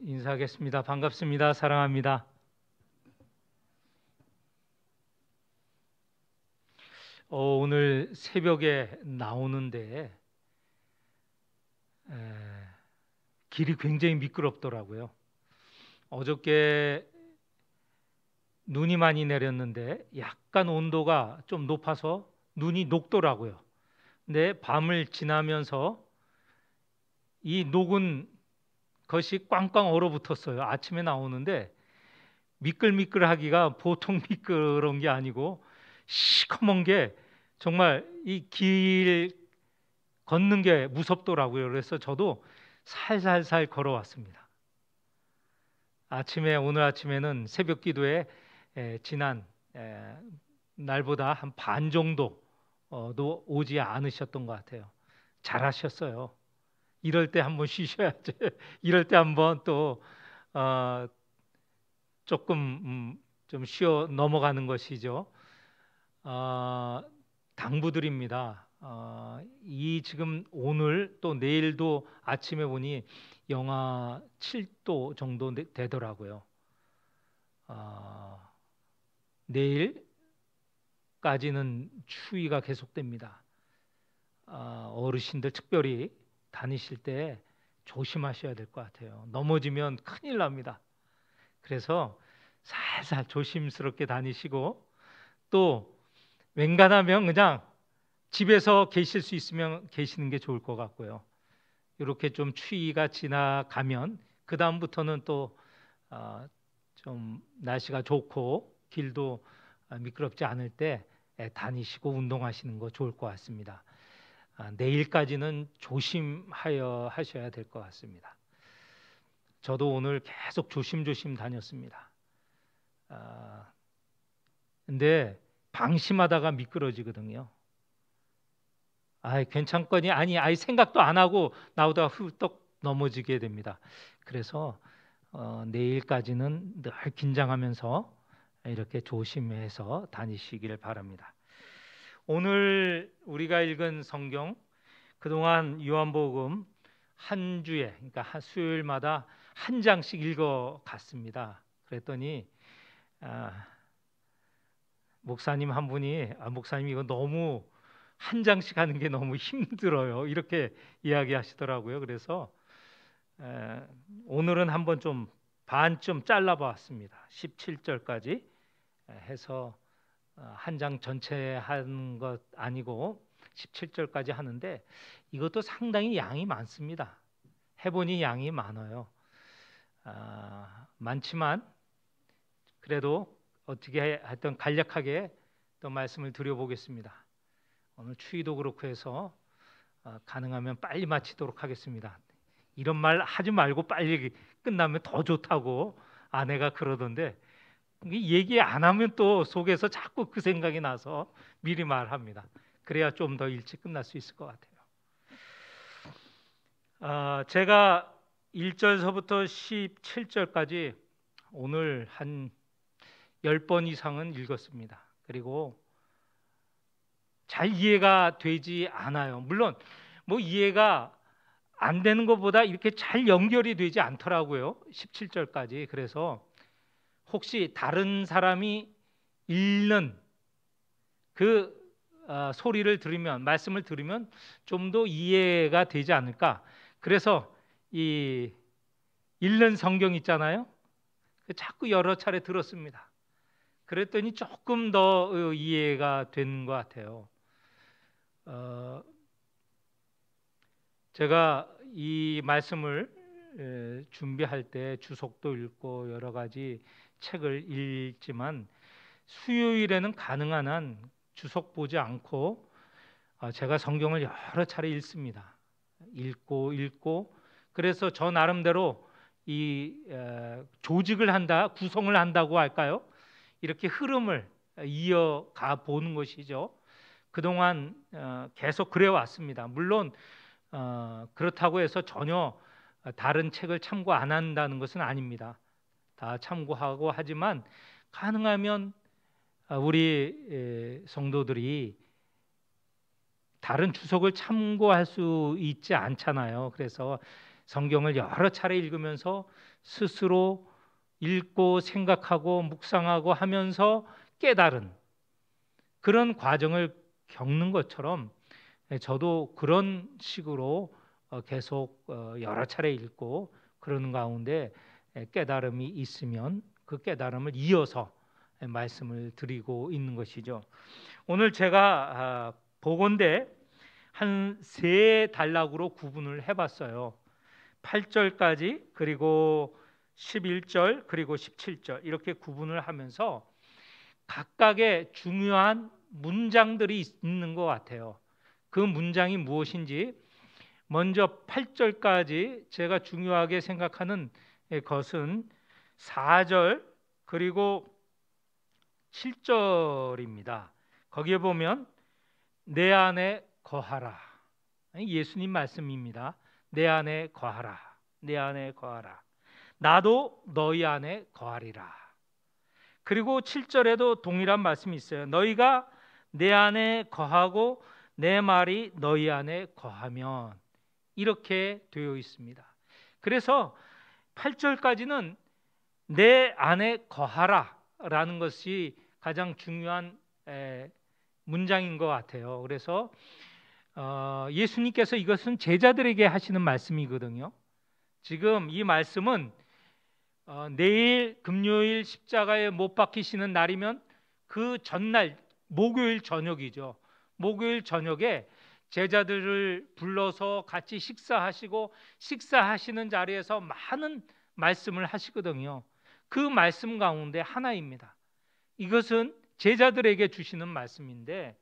인사하겠습니다. 반갑습니다. 사랑합니다. 오늘 새벽에 나오는데 길이 굉장히 미끄럽더라고요. 어저께 눈이 많이 내렸는데 약간 온도가 좀 높아서 눈이 녹더라고요. 근데 밤을 지나면서 이 녹은 것이 꽝꽝 얼어붙었어요. 아침에 나오는데 미끌미끌하기가 보통 미끄러운 게 아니고 시커먼 게 정말 이 길 걷는 게 무섭더라고요. 그래서 저도 살살살 걸어왔습니다. 오늘 아침에는 새벽 기도에 지난 날보다 한 반 정도도 오지 않으셨던 것 같아요. 잘하셨어요. 이럴 때 한번 쉬셔야죠. 이럴 때 한번 또 조금 좀 쉬어 넘어가는 것이죠. 당부드립니다. 이 지금 오늘 또 내일도 아침에 보니 영하 7도 정도 되더라고요. 내일까지는 추위가 계속됩니다. 어르신들 특별히 다니실 때 조심하셔야 될 것 같아요. 넘어지면 큰일 납니다. 그래서 살살 조심스럽게 다니시고 또 웬간하면 그냥 집에서 계실 수 있으면 계시는 게 좋을 것 같고요. 이렇게 좀 추위가 지나가면 그 다음부터는 또 좀 날씨가 좋고 길도 미끄럽지 않을 때 다니시고 운동하시는 거 좋을 것 같습니다. 내일까지는 조심하여 하셔야 될 것 같습니다. 저도 오늘 계속 조심조심 다녔습니다. 근데 방심하다가 미끄러지거든요. 괜찮거니? 아예 생각도 안 하고 나오다가 훌떡 넘어지게 됩니다. 그래서 내일까지는 늘 긴장하면서 이렇게 조심해서 다니시길 바랍니다. 오늘 우리가 읽은 성경, 그동안 요한복음 한 주에, 그러니까 수요일마다 한 장씩 읽어갔습니다. 그랬더니 목사님 한 분이 목사님 이거 너무 한 장씩 하는 게 너무 힘들어요. 이렇게 이야기하시더라고요. 그래서 오늘은 한번 좀 반쯤 잘라봤습니다. 17절까지 해서 한 장 전체 한 것 아니고 17절까지 하는데 이것도 상당히 양이 많습니다. 해보니 양이 많아요. 많지만 그래도 어떻게 하여튼 간략하게 또 말씀을 드려보겠습니다. 오늘 추위도 그렇고 해서 가능하면 빨리 마치도록 하겠습니다. 이런 말 하지 말고 빨리 끝나면 더 좋다고 아내가 그러던데 얘기 안 하면 또 속에서 자꾸 그 생각이 나서 미리 말합니다. 그래야 좀 더 일찍 끝날 수 있을 것 같아요. 제가 1절서부터 17절까지 오늘 한 10번 이상은 읽었습니다. 그리고 잘 이해가 되지 않아요. 물론 뭐 이해가 안 되는 것보다 이렇게 잘 연결이 되지 않더라고요. 17절까지. 그래서 혹시 다른 사람이 읽는 그 소리를 들으면, 말씀을 들으면 좀 더 이해가 되지 않을까. 그래서 이 읽는 성경 있잖아요. 자꾸 여러 차례 들었습니다. 그랬더니 조금 더 이해가 된 것 같아요. 제가 이 말씀을 준비할 때 주석도 읽고 여러 가지 책을 읽지만 수요일에는 가능한 한 주석 보지 않고 제가 성경을 여러 차례 읽습니다. 읽고 그래서 저 나름대로 이 조직을 한다, 구성을 한다고 할까요? 이렇게 흐름을 이어가 보는 것이죠. 그동안 계속 그래 왔습니다. 물론 그렇다고 해서 전혀 다른 책을 참고 안 한다는 것은 아닙니다. 다 참고하고 하지만 가능하면 우리 성도들이 다른 주석을 참고할 수 있지 않잖아요. 그래서 성경을 여러 차례 읽으면서 스스로 읽고 생각하고 묵상하고 하면서 깨달은 그런 과정을 겪는 것처럼 저도 그런 식으로 계속 여러 차례 읽고 그러는 가운데 깨달음이 있으면 그 깨달음을 이어서 말씀을 드리고 있는 것이죠. 오늘 제가 보건대 한 세 단락으로 구분을 해봤어요. 8절까지 그리고 11절 그리고 17절 이렇게 구분을 하면서 각각의 중요한 문장들이 있는 것 같아요. 그 문장이 무엇인지 먼저 8절까지 제가 중요하게 생각하는 것은 4절 그리고 7절입니다. 거기에 보면 내 안에 거하라. 예수님 말씀입니다. 내 안에 거하라. 내 안에 거하라. 나도 너희 안에 거하리라. 그리고 7절에도 동일한 말씀이 있어요. 너희가 내 안에 거하고 내 말이 너희 안에 거하면, 이렇게 되어 있습니다. 그래서 8절까지는 내 안에 거하라 라는 것이 가장 중요한 문장인 것 같아요. 그래서 예수님께서 이것은 제자들에게 하시는 말씀이거든요. 지금 이 말씀은 내일 금요일 십자가에 못 박히시는 날이면 그 전날 목요일 저녁이죠. 목요일 저녁에 제자들을 불러서 같이 식사하시고 식사하시는 자리에서 많은 말씀을 하시거든요. 그 말씀 가운데 하나입니다. 이것은 제자들에게 주시는 말씀인데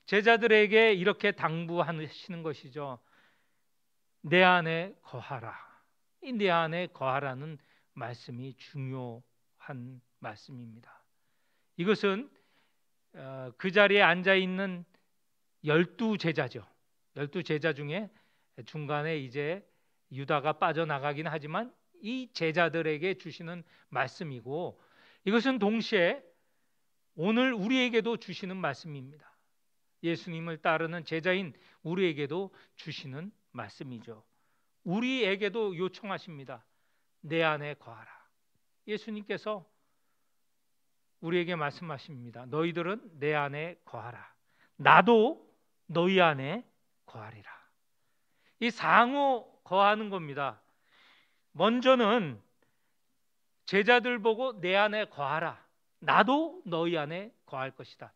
제자들에게 이렇게 당부하시는 것이죠. 내 안에 거하라. 이 내 안에 거하라는 말씀이 중요한 말씀입니다. 이것은 그 자리에 앉아 있는 12제자죠. 12제자 중에 중간에 이제 유다가 빠져나가긴 하지만 이 제자들에게 주시는 말씀이고, 이것은 동시에 오늘 우리에게도 주시는 말씀입니다. 예수님을 따르는 제자인 우리에게도 주시는 말씀이죠. 우리에게도 요청하십니다. 내 안에 거하라. 예수님께서 우리에게 말씀하십니다. 너희들은 내 안에 거하라. 나도 너희 안에 거하리라. 이 상호 거하는 겁니다. 먼저는 제자들 보고 내 안에 거하라. 나도 너희 안에 거할 것이다.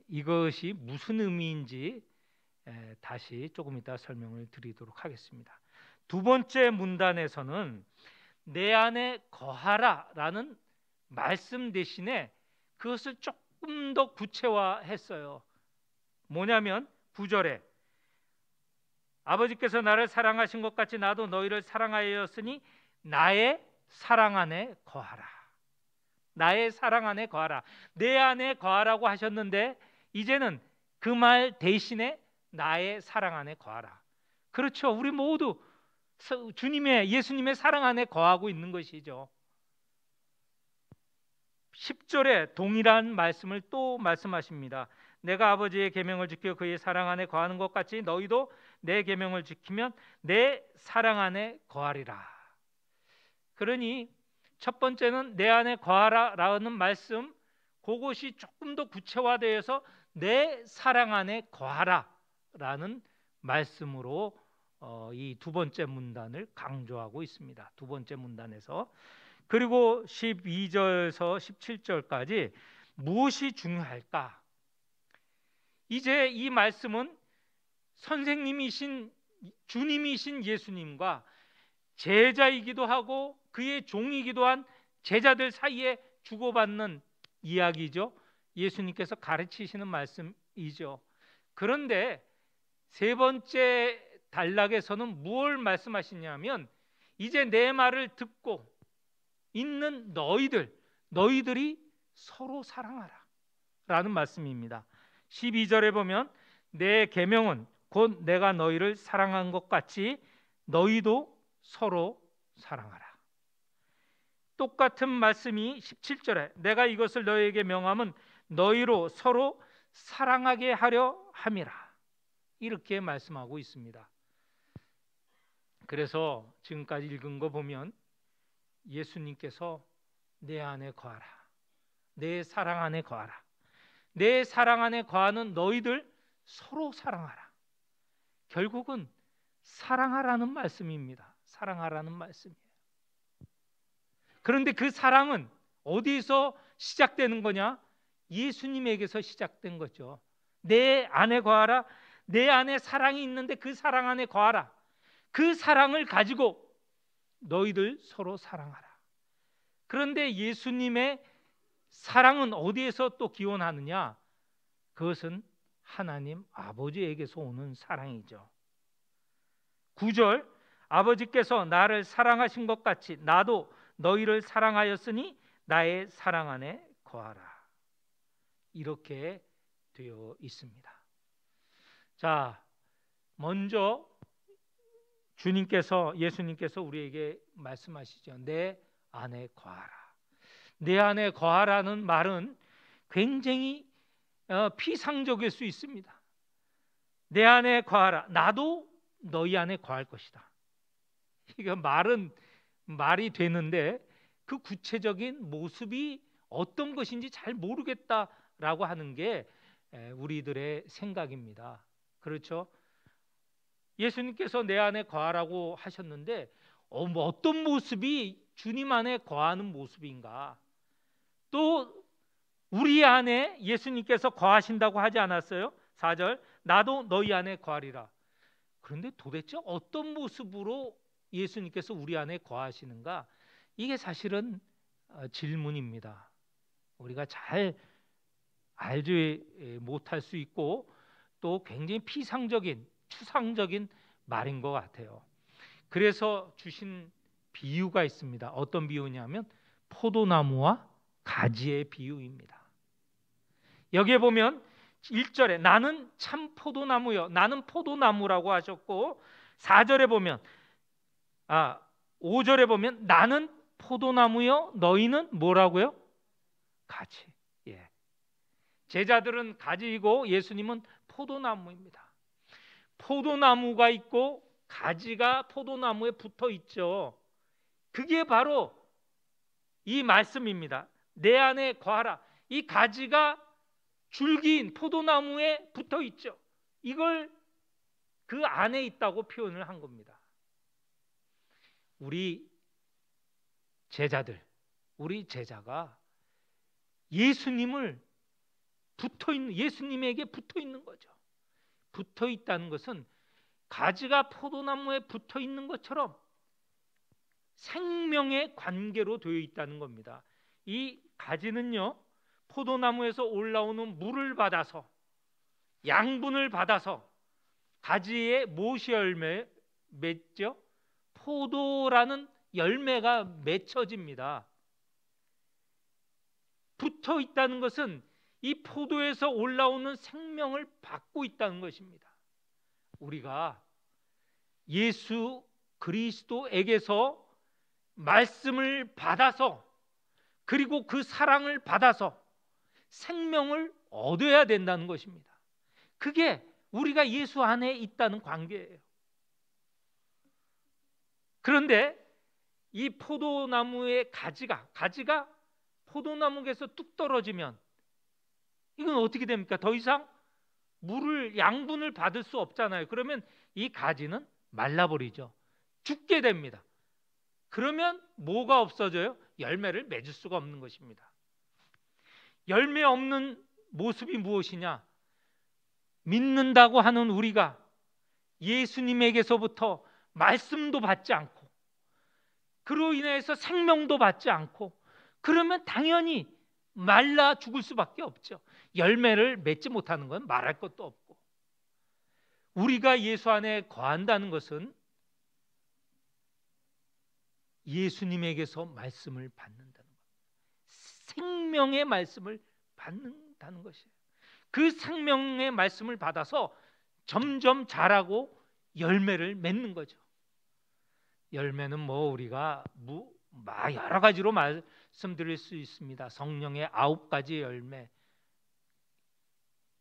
이것이 무슨 의미인지 다시 조금 이따 설명을 드리도록 하겠습니다. 두 번째 문단에서는 내 안에 거하라라는 말씀 대신에 그것을 조금 더 구체화했어요. 뭐냐면 9절에 아버지께서 나를 사랑하신 것 같이 나도 너희를 사랑하였으니 나의 사랑 안에 거하라. 나의 사랑 안에 거하라. 내 안에 거하라고 하셨는데 이제는 그 말 대신에 나의 사랑 안에 거하라. 그렇죠. 우리 모두 예수님의 사랑 안에 거하고 있는 것이죠. 10절에 동일한 말씀을 또 말씀하십니다. 내가 아버지의 계명을 지켜 그의 사랑 안에 거하는 것 같이 너희도 내 계명을 지키면 내 사랑 안에 거하리라. 그러니 첫 번째는 내 안에 거하라라는 말씀, 그것이 조금 더 구체화되어서 내 사랑 안에 거하라라는 말씀으로 이 두 번째 문단을 강조하고 있습니다. 두 번째 문단에서. 그리고 12절에서 17절까지 무엇이 중요할까? 이제 이 말씀은 선생님이신 주님이신 예수님과 제자이기도 하고 그의 종이기도 한 제자들 사이에 주고받는 이야기죠. 예수님께서 가르치시는 말씀이죠. 그런데 세 번째 단락에서는 무엇을 말씀하시냐면 이제 내 말을 듣고 있는 너희들이 서로 사랑하라 라는 말씀입니다. 12절에 보면 내 계명은 곧 내가 너희를 사랑한 것 같이 너희도 서로 사랑하라. 똑같은 말씀이 17절에 내가 이것을 너희에게 명함은 너희로 서로 사랑하게 하려 함이라. 이렇게 말씀하고 있습니다. 그래서 지금까지 읽은 거 보면 예수님께서 내 안에 거하라, 내 사랑 안에 거하라, 내 사랑 안에 거하는 너희들 서로 사랑하라. 결국은 사랑하라는 말씀입니다. 사랑하라는 말씀이에요. 그런데 그 사랑은 어디서 시작되는 거냐? 예수님에게서 시작된 거죠. 내 안에 거하라. 내 안에 사랑이 있는데 그 사랑 안에 거하라. 그 사랑을 가지고 너희들 서로 사랑하라. 그런데 예수님의 사랑은 어디에서 또 기원하느냐? 그것은 하나님 아버지에게서 오는 사랑이죠. 9절, 아버지께서 나를 사랑하신 것 같이 나도 너희를 사랑하였으니 나의 사랑 안에 거하라. 이렇게 되어 있습니다. 자, 먼저 예수님께서 우리에게 말씀하시죠. 내 안에 거하라. 내 안에 거하라는 말은 굉장히 피상적일 수 있습니다. 내 안에 거하라. 나도 너희 안에 거할 것이다. 이거 말이 되는데 그 구체적인 모습이 어떤 것인지 잘 모르겠다라고 하는 게 우리들의 생각입니다. 그렇죠? 예수님께서 내 안에 거하라고 하셨는데 뭐 어떤 모습이 주님 안에 거하는 모습인가? 또 우리 안에 예수님께서 거하신다고 하지 않았어요? 4절, 나도 너희 안에 거하리라. 그런데 도대체 어떤 모습으로 예수님께서 우리 안에 거하시는가? 이게 사실은 질문입니다. 우리가 잘 알지 못할 수 있고 또 굉장히 피상적인, 추상적인 말인 것 같아요. 그래서 주신 비유가 있습니다. 어떤 비유냐면 포도나무와 가지의 비유입니다. 여기에 보면 1절에 나는 참 포도나무요, 나는 포도나무라고 하셨고 4절에 보면 5절에 보면 나는 포도나무요 너희는 뭐라고요? 가지. 예. 제자들은 가지이고 예수님은 포도나무입니다. 포도나무가 있고 가지가 포도나무에 붙어 있죠. 그게 바로 이 말씀입니다. 내 안에 거하라. 이 가지가 줄기인 포도나무에 붙어 있죠. 이걸 그 안에 있다고 표현을 한 겁니다. 우리 제자가 예수님에게 붙어 있는 거죠. 붙어 있다는 것은 가지가 포도나무에 붙어 있는 것처럼 생명의 관계로 되어 있다는 겁니다. 이 가지는요, 포도나무에서 올라오는 물을 받아서 양분을 받아서 가지에 무엇이 맺죠? 포도라는 열매가 맺혀집니다. 붙어 있다는 것은 이 포도에서 올라오는 생명을 받고 있다는 것입니다. 우리가 예수 그리스도에게서 말씀을 받아서 그리고 그 사랑을 받아서 생명을 얻어야 된다는 것입니다. 그게 우리가 예수 안에 있다는 관계예요. 그런데 이 포도나무의 가지가 포도나무에서 뚝 떨어지면 이건 어떻게 됩니까? 더 이상 양분을 받을 수 없잖아요. 그러면 이 가지는 말라버리죠. 죽게 됩니다. 그러면 뭐가 없어져요? 열매를 맺을 수가 없는 것입니다. 열매 없는 모습이 무엇이냐? 믿는다고 하는 우리가 예수님에게서부터 말씀도 받지 않고 그로 인해서 생명도 받지 않고 그러면 당연히 말라 죽을 수밖에 없죠. 열매를 맺지 못하는 건 말할 것도 없고, 우리가 예수 안에 거한다는 것은 예수님에게서 말씀을 받는다는 것, 생명의 말씀을 받는다는 것이에요. 그 생명의 말씀을 받아서 점점 자라고 열매를 맺는 거죠. 열매는 우리가 여러 가지로 말씀드릴 수 있습니다. 성령의 9가지 열매,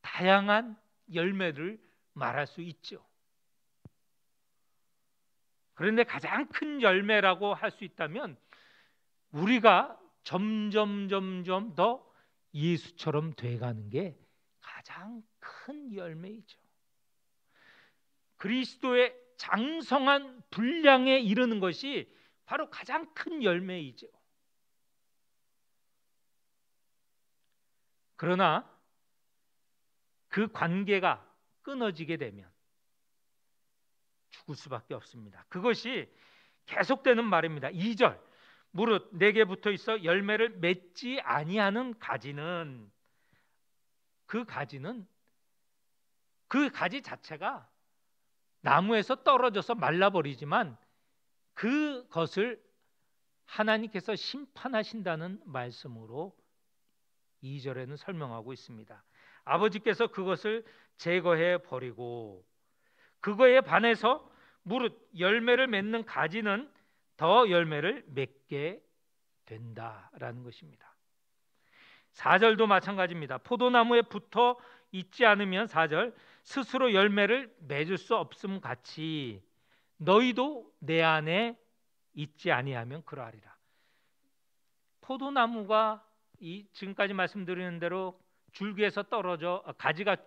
다양한 열매를 말할 수 있죠. 그런데 가장 큰 열매라고 할 수 있다면 우리가 점점 더 예수처럼 돼가는 게 가장 큰 열매이죠. 그리스도의 장성한 분량에 이르는 것이 바로 가장 큰 열매이죠. 그러나 그 관계가 끊어지게 되면 죽을 수밖에 없습니다. 그것이 계속되는 말입니다. 2절, 무릇 내게 붙어 있어 열매를 맺지 아니하는 가지는, 그 가지 자체가 나무에서 떨어져서 말라버리지만 그것을 하나님께서 심판하신다는 말씀으로 2절에는 설명하고 있습니다. 아버지께서 그것을 제거해 버리고 그거에 반해서 무릇 열매를 맺는 가지는 더 열매를 맺게 된다라는 것입니다. 4절도 마찬가지입니다. 포도나무에 붙어 있지 않으면 4절, 스스로 열매를 맺을 수 없음 같이 너희도 내 안에 있지 아니하면 그러하리라. 포도나무가 지금까지 말씀드리는 대로 줄기에서 떨어져 가지가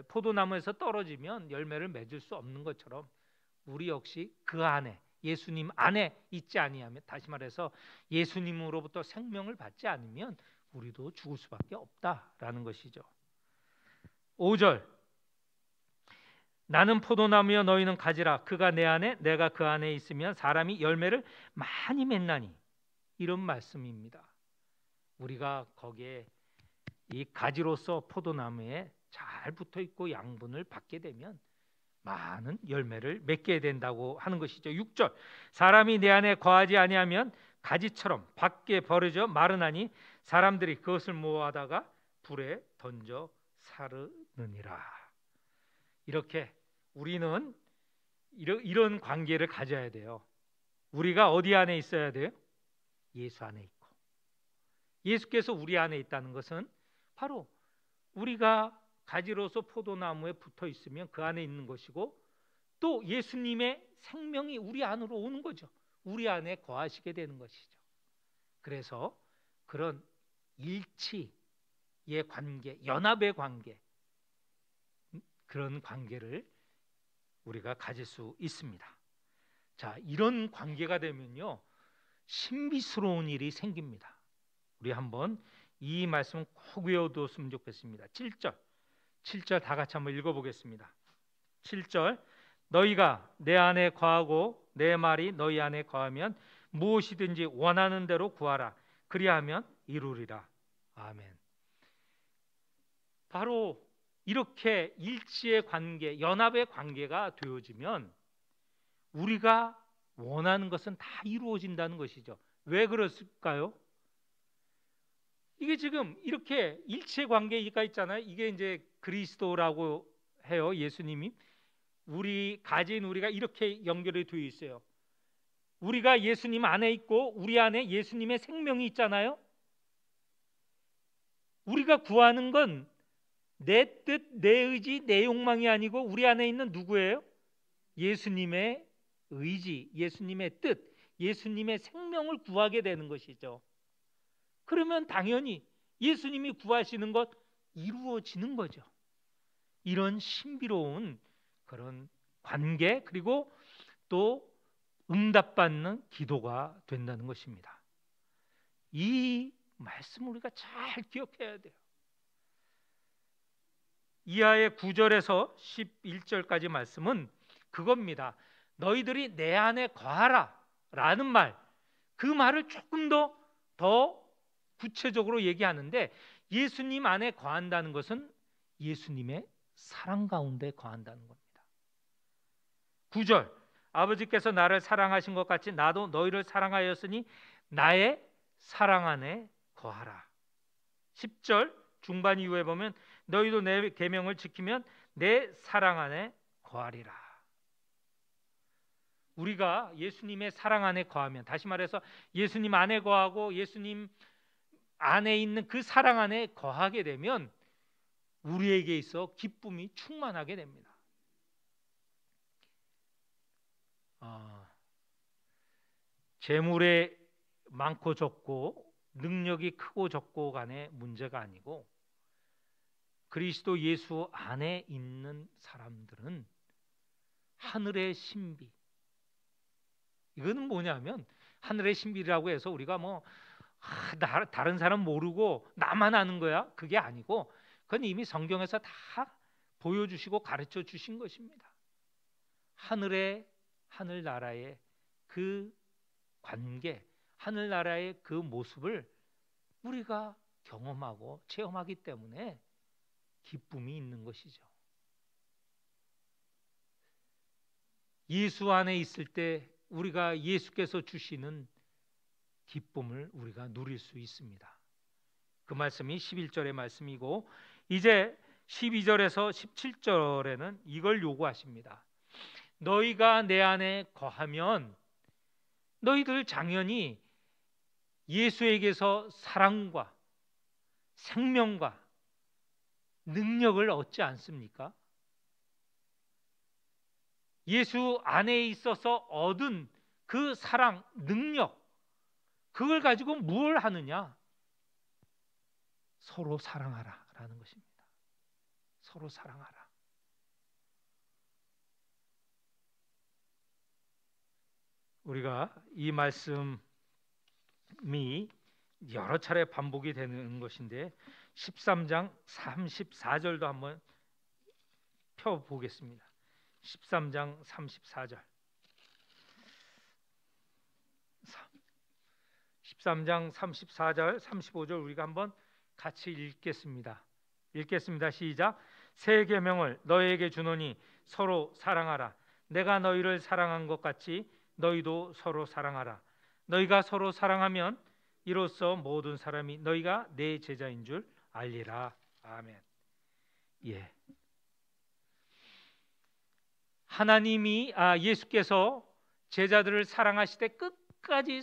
포도나무에서 떨어지면 열매를 맺을 수 없는 것처럼 우리 역시 그 안에, 예수님 안에 있지 아니하면, 다시 말해서 예수님으로부터 생명을 받지 않으면 우리도 죽을 수밖에 없다라는 것이죠. 5절, 나는 포도나무여 너희는 가지라. 그가 내 안에 내가 그 안에 있으면 사람이 열매를 많이 맺나니, 이런 말씀입니다. 우리가 거기에 이 가지로서 포도나무에 잘 붙어 있고 양분을 받게 되면 많은 열매를 맺게 된다고 하는 것이죠. 6절, 사람이 내 안에 거하지 아니하면 가지처럼 밖에 버려져 마르나니 사람들이 그것을 모아다가 불에 던져 사르느니라. 이렇게 우리는 이런 관계를 가져야 돼요. 우리가 어디 안에 있어야 돼요? 예수 안에 있고, 예수께서 우리 안에 있다는 것은 바로 우리가 가지로서 포도나무에 붙어 있으면 그 안에 있는 것이고, 또 예수님의 생명이 우리 안으로 오는 거죠. 우리 안에 거하시게 되는 것이죠. 그래서 그런 일치의 관계, 연합의 관계, 그런 관계를 우리가 가질 수 있습니다. 자, 이런 관계가 되면요, 신비스러운 일이 생깁니다. 우리 한번 이 말씀 꼭 외워두었으면 좋겠습니다. 7절 다 같이 한번 읽어보겠습니다. 7절, 너희가 내 안에 거하고 내 말이 너희 안에 거하면 무엇이든지 원하는 대로 구하라. 그리하면 이루리라. 아멘. 바로 이렇게 일치의 관계, 연합의 관계가 되어지면 우리가 원하는 것은 다 이루어진다는 것이죠. 왜 그랬을까요? 이게 지금 이렇게 일체 관계가 있잖아요. 이게 이제 그리스도라고 해요. 예수님이 우리가 이렇게 연결이 되어 있어요. 우리가 예수님 안에 있고 우리 안에 예수님의 생명이 있잖아요. 우리가 구하는 건 내 뜻, 내 의지, 내 욕망이 아니고 우리 안에 있는 누구예요? 예수님의 의지, 예수님의 뜻, 예수님의 생명을 구하게 되는 것이죠. 그러면 당연히 예수님이 구하시는 것 이루어지는 거죠. 이런 신비로운 그런 관계, 그리고 또 응답받는 기도가 된다는 것입니다. 이 말씀을 우리가 잘 기억해야 돼요. 이하의 9절에서 11절까지 말씀은 그겁니다. 너희들이 내 안에 거하라 라는 말, 그 말을 조금 더 구체적으로 얘기하는데, 예수님 안에 거한다는 것은 예수님의 사랑 가운데 거한다는 겁니다. 9절, 아버지께서 나를 사랑하신 것 같이 나도 너희를 사랑하였으니 나의 사랑 안에 거하라. 10절 중반 이후에 보면 너희도 내 계명을 지키면 내 사랑 안에 거하리라. 우리가 예수님의 사랑 안에 거하면, 다시 말해서 예수님 안에 거하고 예수님 안에 있는 그 사랑 안에 거하게 되면 우리에게 있어 기쁨이 충만하게 됩니다. 재물에 많고 적고 능력이 크고 적고 간의 문제가 아니고 그리스도 예수 안에 있는 사람들은 하늘의 신비, 이거는 뭐냐면 하늘의 신비라고 해서 우리가 다른 사람 모르고 나만 아는 거야, 그게 아니고 그건 이미 성경에서 다 보여주시고 가르쳐 주신 것입니다. 하늘나라의 그 관계, 하늘나라의 그 모습을 우리가 경험하고 체험하기 때문에 기쁨이 있는 것이죠. 예수 안에 있을 때 우리가 예수께서 주시는 기쁨을 우리가 누릴 수 있습니다. 그 말씀이 11절의 말씀이고, 이제 12절에서 17절에는 이걸 요구하십니다. 너희가 내 안에 거하면 너희들 당연히 예수에게서 사랑과 생명과 능력을 얻지 않습니까? 예수 안에 있어서 얻은 그 사랑, 능력, 그걸 가지고 무엇을 하느냐? 서로 사랑하라 라는 것입니다. 서로 사랑하라. 우리가 이 말씀이 여러 차례 반복이 되는 것인데 13장 34절도 한번 펴보겠습니다. 13장 34절. 13장 34절, 35절 우리가 한번 같이 읽겠습니다. 시작. 새 계명을 너희에게 주노니 서로 사랑하라. 내가 너희를 사랑한 것 같이 너희도 서로 사랑하라. 너희가 서로 사랑하면 이로써 모든 사람이 너희가 내 제자인 줄 알리라. 아멘. 예. 하나님이 예수께서 제자들을 사랑하시되 끝까지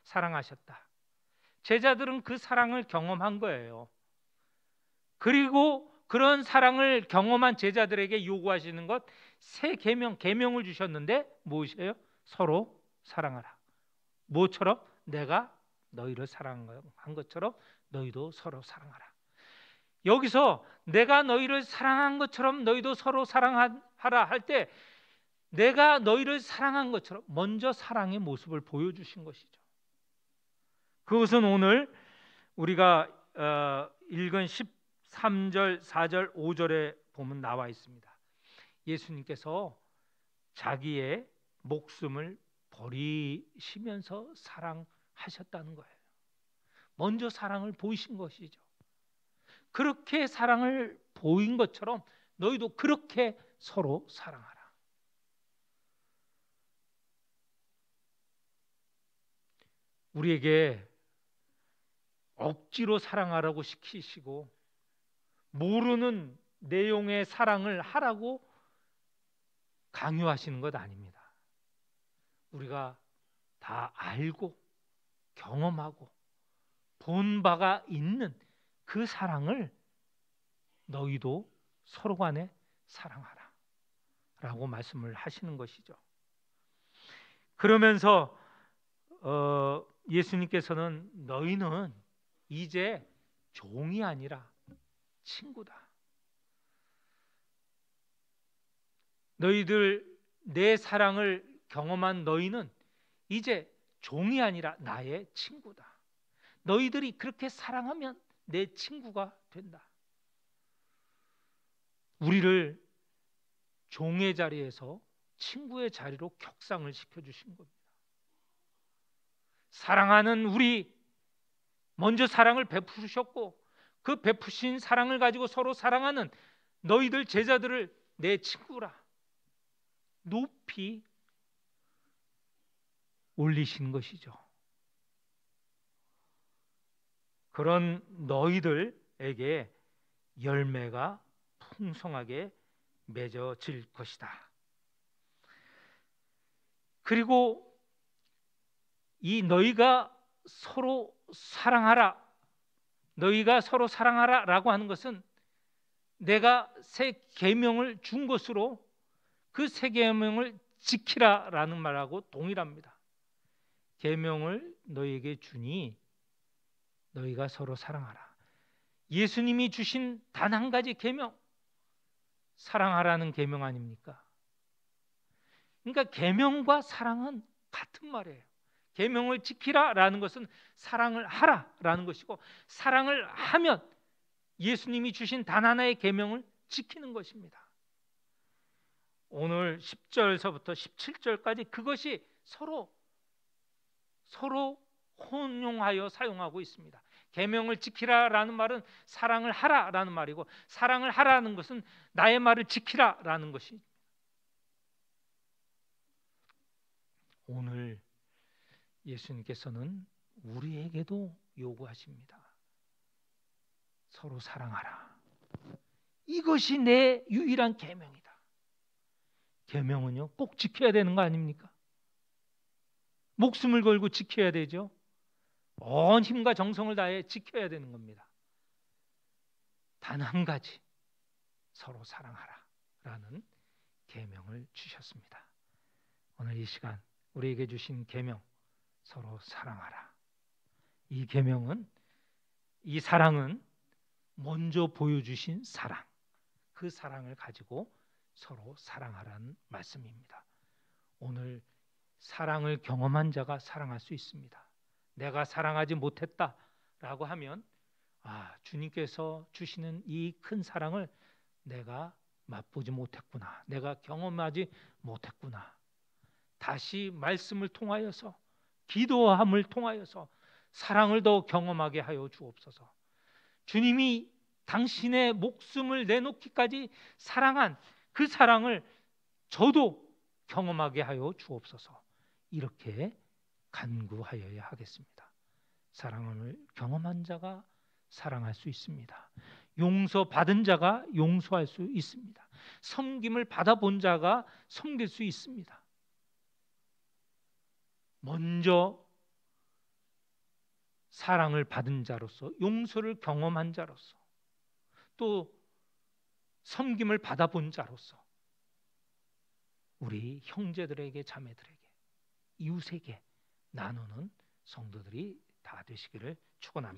사랑하셨다. 제자들은 그 사랑을 경험한 거예요. 그리고 그런 사랑을 경험한 제자들에게 요구하시는 것, 새 계명을 주셨는데 무엇이에요? 서로 사랑하라. 뭐처럼? 내가 너희를 사랑한 것처럼 너희도 서로 사랑하라. 여기서 내가 너희를 사랑한 것처럼 너희도 서로 사랑하라 할 때 내가 너희를 사랑한 것처럼 먼저 사랑의 모습을 보여주신 것이죠. 그것은 오늘 우리가 읽은 13절, 4절, 5절에 보면 나와 있습니다. 예수님께서 자기의 목숨을 버리시면서 사랑하셨다는 거예요. 먼저 사랑을 보이신 것이죠. 그렇게 사랑을 보인 것처럼 너희도 그렇게 서로 사랑하라. 우리에게 억지로 사랑하라고 시키시고 모르는 내용의 사랑을 하라고 강요하시는 것 아닙니다. 우리가 다 알고 경험하고 본 바가 있는 그 사랑을 너희도 서로 간에 사랑하라 라고 말씀을 하시는 것이죠. 그러면서 예수님께서는 너희는 이제 종이 아니라 친구다. 너희들 내 사랑을 경험한 너희는 이제 종이 아니라 나의 친구다. 너희들이 그렇게 사랑하면 내 친구가 된다. 우리를 종의 자리에서 친구의 자리로 격상을 시켜주신 겁니다. 사랑하는 우리, 먼저 사랑을 베푸셨고 그 베푸신 사랑을 가지고 서로 사랑하는 너희들 제자들을 내 친구라 높이 올리신 것이죠. 그런 너희들에게 열매가 풍성하게 맺어질 것이다. 그리고 이 너희가 서로 사랑하라, 너희가 서로 사랑하라 라고 하는 것은 내가 새 계명을 준 것으로 그 새 계명을 지키라 라는 말하고 동일합니다. 계명을 너희에게 주니 너희가 서로 사랑하라. 예수님이 주신 단 한 가지 계명, 사랑하라는 계명 아닙니까? 그러니까 계명과 사랑은 같은 말이에요. 계명을 지키라라는 것은 사랑을 하라라는 것이고, 사랑을 하면 예수님이 주신 단 하나의 계명을 지키는 것입니다. 오늘 10절서부터 17절까지 그것이 서로 혼용하여 사용하고 있습니다. 계명을 지키라라는 말은 사랑을 하라라는 말이고, 사랑을 하라는 것은 나의 말을 지키라라는 것이. 오늘 예수님께서는 우리에게도 요구하십니다. 서로 사랑하라. 이것이 내 유일한 계명이다. 계명은요, 꼭 지켜야 되는 거 아닙니까? 목숨을 걸고 지켜야 되죠. 온 힘과 정성을 다해 지켜야 되는 겁니다. 단 한 가지, 서로 사랑하라 라는 계명을 주셨습니다. 오늘 이 시간 우리에게 주신 계명, 서로 사랑하라. 이 계명은, 이 사랑은 먼저 보여주신 사랑, 그 사랑을 가지고 서로 사랑하라는 말씀입니다. 오늘 사랑을 경험한 자가 사랑할 수 있습니다. 내가 사랑하지 못했다라고 하면, 주님께서 주시는 이 큰 사랑을 내가 맛보지 못했구나, 내가 경험하지 못했구나. 다시 말씀을 통하여서, 기도함을 통하여서 사랑을 더 경험하게 하여 주옵소서. 주님이 당신의 목숨을 내놓기까지 사랑한 그 사랑을 저도 경험하게 하여 주옵소서. 이렇게 간구하여야 하겠습니다. 사랑을 경험한 자가 사랑할 수 있습니다. 용서받은 자가 용서할 수 있습니다. 섬김을 받아본 자가 섬길 수 있습니다. 먼저 사랑을 받은 자로서, 용서를 경험한 자로서, 또 섬김을 받아본 자로서 우리 형제들에게, 자매들에게, 이웃에게 나누는 성도들이 다 되시기를 축원합니다.